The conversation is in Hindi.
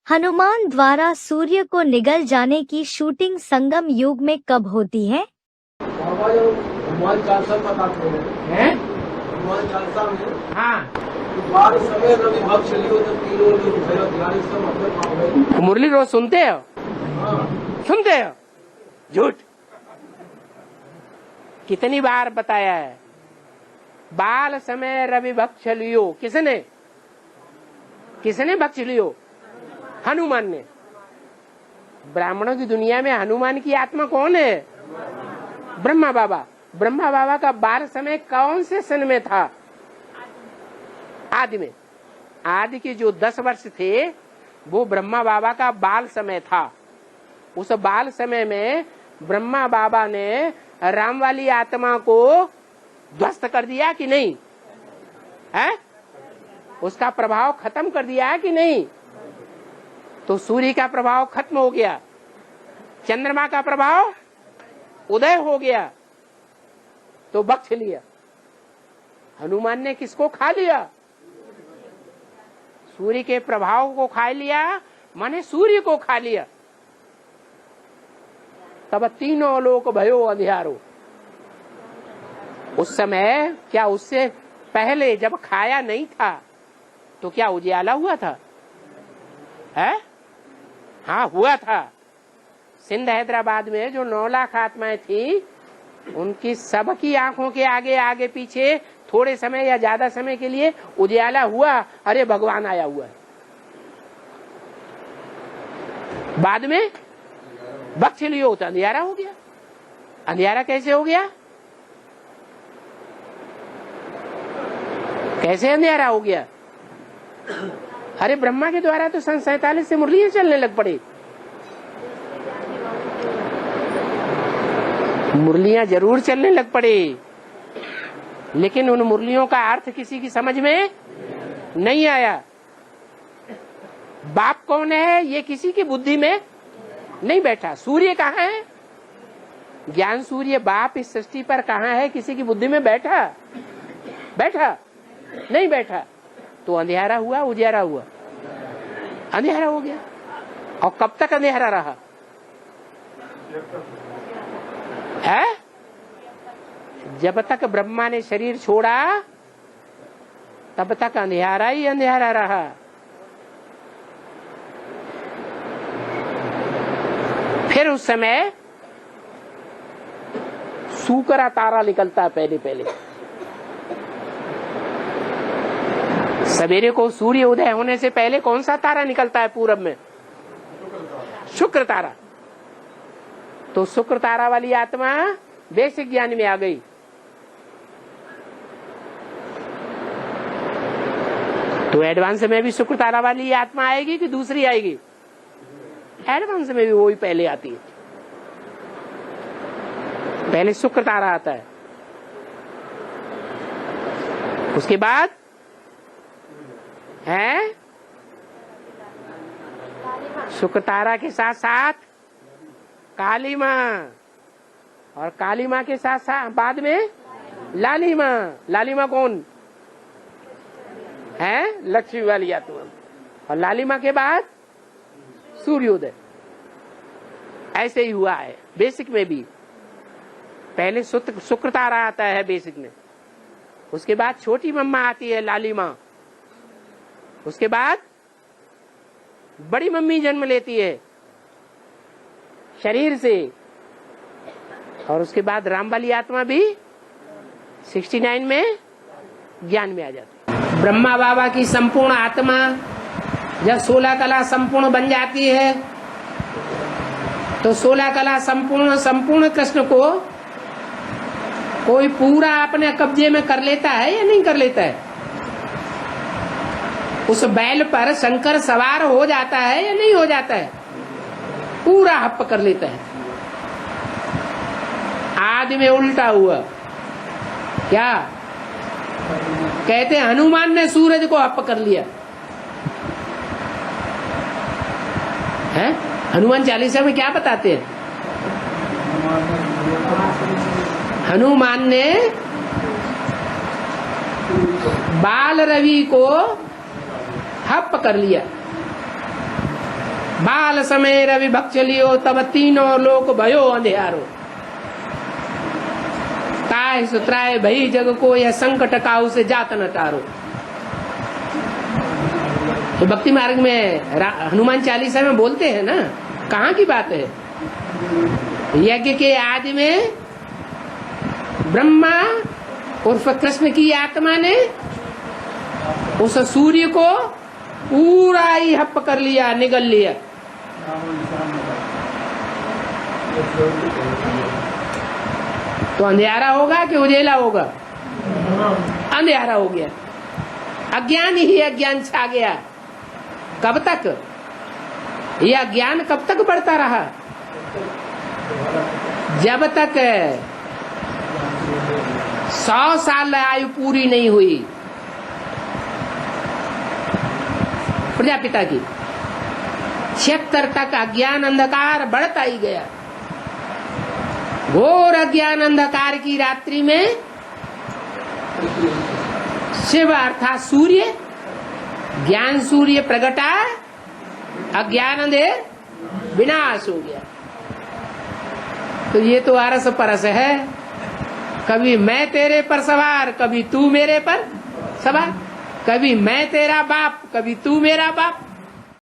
हनुमान द्वारा सूर्य को निगल जाने की शूटिंग संगम युग में कब होती है? हनुमान चालीसा बताते हैं। हनुमान चालीसा में हाँ, बार समय रवि भक्त चलियो तो तीनों लोग भयो ध्यान सब अपने पाप गए। मुरली रोज सुनते हो? सुनते हो? झूठ। कितनी बार बताया है? बाल समय रवि भक्त लियो। किसने भक्त लियो? हनुमान ने। ब्राह्मणों की दुनिया में हनुमान की आत्मा कौन है? ब्रह्मा बाबा। ब्रह्मा बाबा का बाल समय कौन से सन में था? आदि में। आदि के जो 10 वर्ष थे वो ब्रह्मा बाबा का बाल समय था। उस बाल समय में ब्रह्मा बाबा ने राम वाली आत्मा को ध्वस्त कर दिया कि नहीं है? उसका प्रभाव खत्म कर दिया है कि नहीं? तो सूर्य का प्रभाव खत्म हो गया, चंद्रमा का प्रभाव उदय हो गया, तो बख्श लिया। हनुमान ने किसको खा लिया? सूर्य के प्रभाव को खा लिया, माने सूर्य को खा लिया। तब तीनों लोक भयो अंधियारो। उस समय क्या उससे पहले जब खाया नहीं था तो क्या उजियाला हुआ था? है? हाँ, हुआ था। सिंध हैदराबाद में जो 9 लाख आत्माएं थी, उनकी सबकी आंखों के आगे आगे पीछे थोड़े समय या ज्यादा समय के लिए उजियाला हुआ। अरे भगवान आया हुआ है। बाद में बख्श लियो तो अंधियारा हो गया। अंधियारा कैसे हो गया? कैसे अंधियारा हो गया? अरे ब्रह्मा के द्वारा तो सन 47 से मुरलियां चलने लग पड़ी। मुरलियां जरूर चलने लग पड़ी, लेकिन उन मुरलियों का अर्थ किसी की समझ में नहीं आया। बाप कौन है ये किसी की बुद्धि में नहीं बैठा। सूर्य कहाँ है? ज्ञान सूर्य बाप इस सृष्टि पर कहाँ है? किसी की बुद्धि में बैठा नहीं बैठा। तो अंधेरा हुआ, उजियारा हुआ, अंधेरा हो गया। और कब तक अंधेरा रहा है? जब तक ब्रह्मा ने शरीर छोड़ा तब तक अंधेरा ही अंधेरा रहा। फिर उस समय सूकरा तारा निकलता है। पहले सवेरे को सूर्य उदय होने से पहले कौन सा तारा निकलता है पूरब में? शुक्र तारा। तो शुक्र तारा वाली आत्मा बेसिक ज्ञान में आ गई। तो एडवांस में भी शुक्र तारा वाली आत्मा आएगी कि दूसरी आएगी? एडवांस में भी वही पहले आती है। पहले शुक्र तारा आता है, उसके बाद है शुक्र तारा के साथ साथ काली माँ, और काली माँ के साथ साथ बाद में लाली माँ। लाली माँ कौन है? लक्ष्मी वाली आत्मा। और लाली माँ के बाद सूर्योदय। ऐसे ही हुआ है बेसिक में भी। पहले शुक्र तारा आता है बेसिक में, उसके बाद छोटी मम्मा आती है लाली माँ, उसके बाद बड़ी मम्मी जन्म लेती है शरीर से, और उसके बाद राम वाली आत्मा भी 69 में ज्ञान में आ जाती है। ब्रह्मा बाबा की संपूर्ण आत्मा जब 16 कला संपूर्ण बन जाती है तो 16 कला संपूर्ण कृष्ण को कोई पूरा अपने कब्जे में कर लेता है या नहीं कर लेता है? उस बैल पर शंकर सवार हो जाता है या नहीं हो जाता है? पूरा हप्प कर लेता है। आदि में उल्टा हुआ। क्या कहते हैं? हनुमान ने सूरज को हप्प कर लिया है। हनुमान चालीसा में क्या बताते हैं? हनुमान ने बाल रवि को हप कर लिया। बाल समय रवि भक्ष लियो तब तीनों लोक भयो अंधियारो। ताय सुत्राय भई जग को यह संकट काऊ से जात न टारो। तो भक्ति मार्ग में हनुमान चालीसा में बोलते हैं ना, कहाँ की बात है। यज्ञ के आदि में ब्रह्मा उर्फ कृष्ण की आत्मा ने उस सूर्य को पूरा ही हप कर लिया, निगल लिया। तो अंधेरा होगा कि उजेला होगा? अंधेरा हो गया। अज्ञान ही अज्ञान छा गया। कब तक यह ज्ञान कब तक बढ़ता रहा? जब तक 100 साल आयु पूरी नहीं हुई प्रजापिता की, 76 तक अज्ञान अंधकार बढ़ता ही गया। घोर अज्ञान अंधकार की रात्रि में शिव अर्थात सूर्य, ज्ञान सूर्य प्रगटा, अज्ञान अंधेर विनाश हो गया। तो ये तो अरस परस है, कभी मैं तेरे पर सवार, कभी तू मेरे पर सवार, कभी मैं तेरा बाप, कभी तू मेरा बाप।